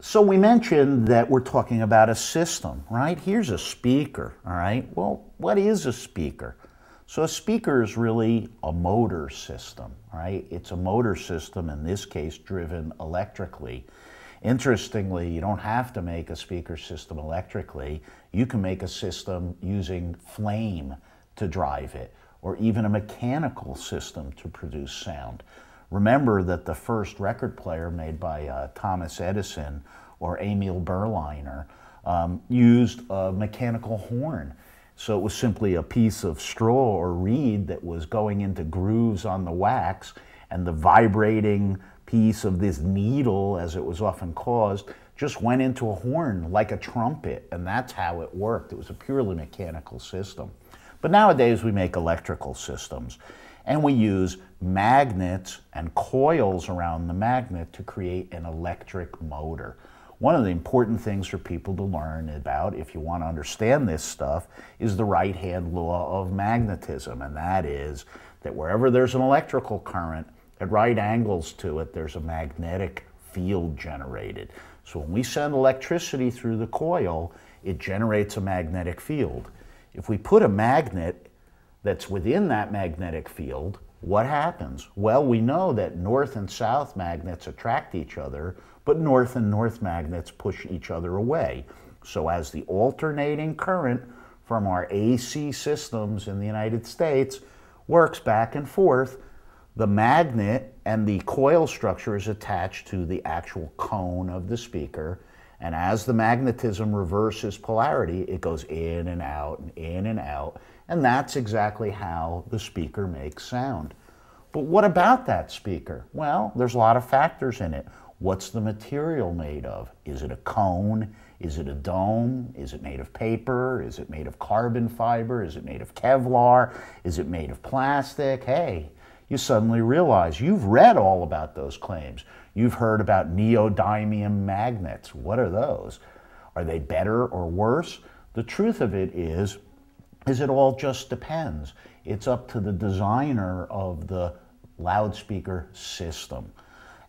So we mentioned that we're talking about a system, right? Here's a speaker, all right? Well, what is a speaker? So a speaker is really a motor system, right? It's a motor system, in this case, driven electrically. Interestingly, you don't have to make a speaker system electrically. You can make a system using flame to drive it, or even a mechanical system to produce sound. Remember that the first record player made by Thomas Edison or Emil Berliner used a mechanical horn. So it was simply a piece of straw or reed that was going into grooves on the wax, and the vibrating piece of this needle, as it was often called, just went into a horn like a trumpet, and that's how it worked. It was a purely mechanical system. But nowadays we make electrical systems, and we use magnets and coils around the magnet to create an electric motor. One of the important things for people to learn about, if you want to understand this stuff, is the right-hand law of magnetism, and that is that wherever there's an electrical current, at right angles to it, there's a magnetic field generated. So when we send electricity through the coil, it generates a magnetic field. If we put a magnet that's within that magnetic field, what happens? Well, we know that north and south magnets attract each other, but north and north magnets push each other away. So as the alternating current from our AC systems in the United States works back and forth, the magnet and the coil structure is attached to the actual cone of the speaker, and as the magnetism reverses polarity, it goes in and out and in and out, and that's exactly how the speaker makes sound. But what about that speaker? Well, there's a lot of factors in it. What's the material made of? Is it a cone? Is it a dome? Is it made of paper? Is it made of carbon fiber? Is it made of Kevlar? Is it made of plastic? Hey, you suddenly realize you've read all about those claims. You've heard about neodymium magnets. What are those? Are they better or worse? The truth of it is it all just depends. It's up to the designer of the loudspeaker system.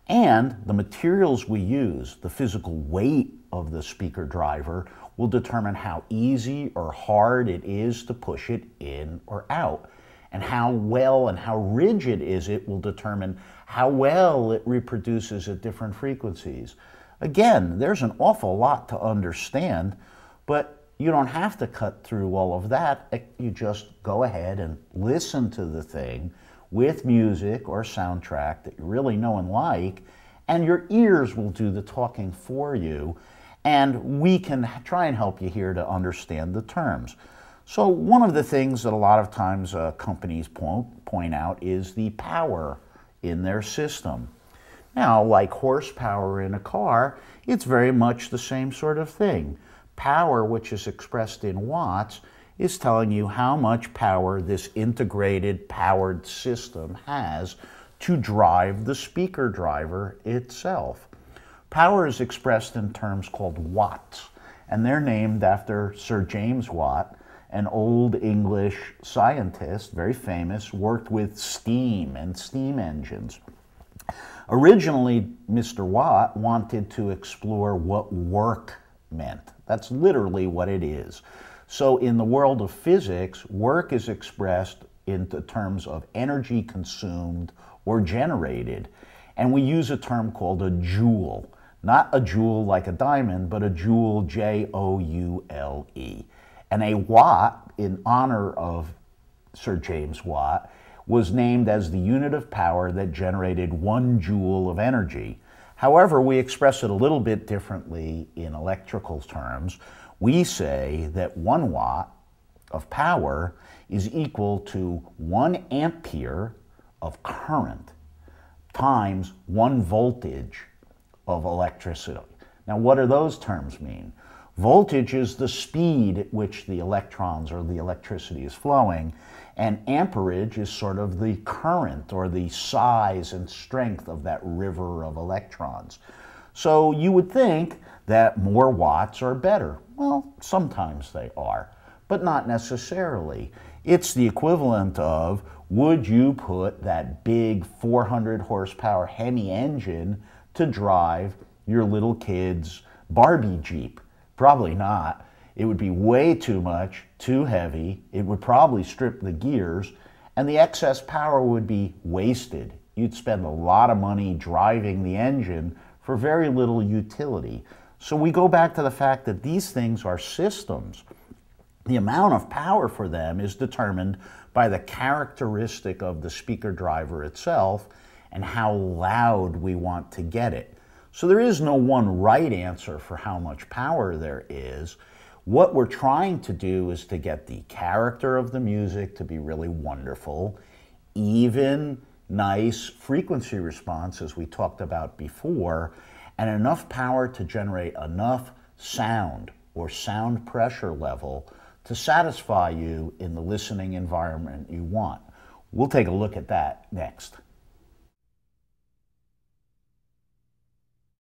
And the materials we use, the physical weight of the speaker driver, will determine how easy or hard it is to push it in or out. And how well and how rigid is it will determine how well it reproduces at different frequencies. Again, there's an awful lot to understand, but you don't have to cut through all of that. You just go ahead and listen to the thing with music or soundtrack that you really know and like, and your ears will do the talking for you, and we can try and help you here to understand the terms. So one of the things that a lot of times companies point out is the power in their system. Now, like horsepower in a car, it's very much the same sort of thing. Power, which is expressed in watts, is telling you how much power this integrated powered system has to drive the speaker driver itself. Power is expressed in terms called watts, and they're named after Sir James Watt, an old English scientist, very famous, worked with steam and steam engines. Originally, Mr. Watt wanted to explore what work meant. That's literally what it is. So in the world of physics, work is expressed in the terms of energy consumed or generated. And we use a term called a joule. Not a joule like a diamond, but a joule, Joule. And a watt, in honor of Sir James Watt, was named as the unit of power that generated 1 joule of energy. However, we express it a little bit differently in electrical terms. We say that 1 watt of power is equal to 1 ampere of current times 1 voltage of electricity. Now, what do those terms mean? Voltage is the speed at which the electrons or the electricity is flowing, and amperage is sort of the current or the size and strength of that river of electrons. So you would think that more watts are better. Well, sometimes they are, but not necessarily. It's the equivalent of, would you put that big 400 horsepower Hemi engine to drive your little kid's Barbie Jeep. Probably not. It would be way too much, too heavy. It would probably strip the gears, and the excess power would be wasted. You'd spend a lot of money driving the engine for very little utility. So we go back to the fact that these things are systems. The amount of power for them is determined by the characteristic of the speaker driver itself and how loud we want to get it. So there is no one right answer for how much power there is. What we're trying to do is to get the character of the music to be really wonderful, even, nice frequency response, as we talked about before, and enough power to generate enough sound or sound pressure level to satisfy you in the listening environment you want. We'll take a look at that next.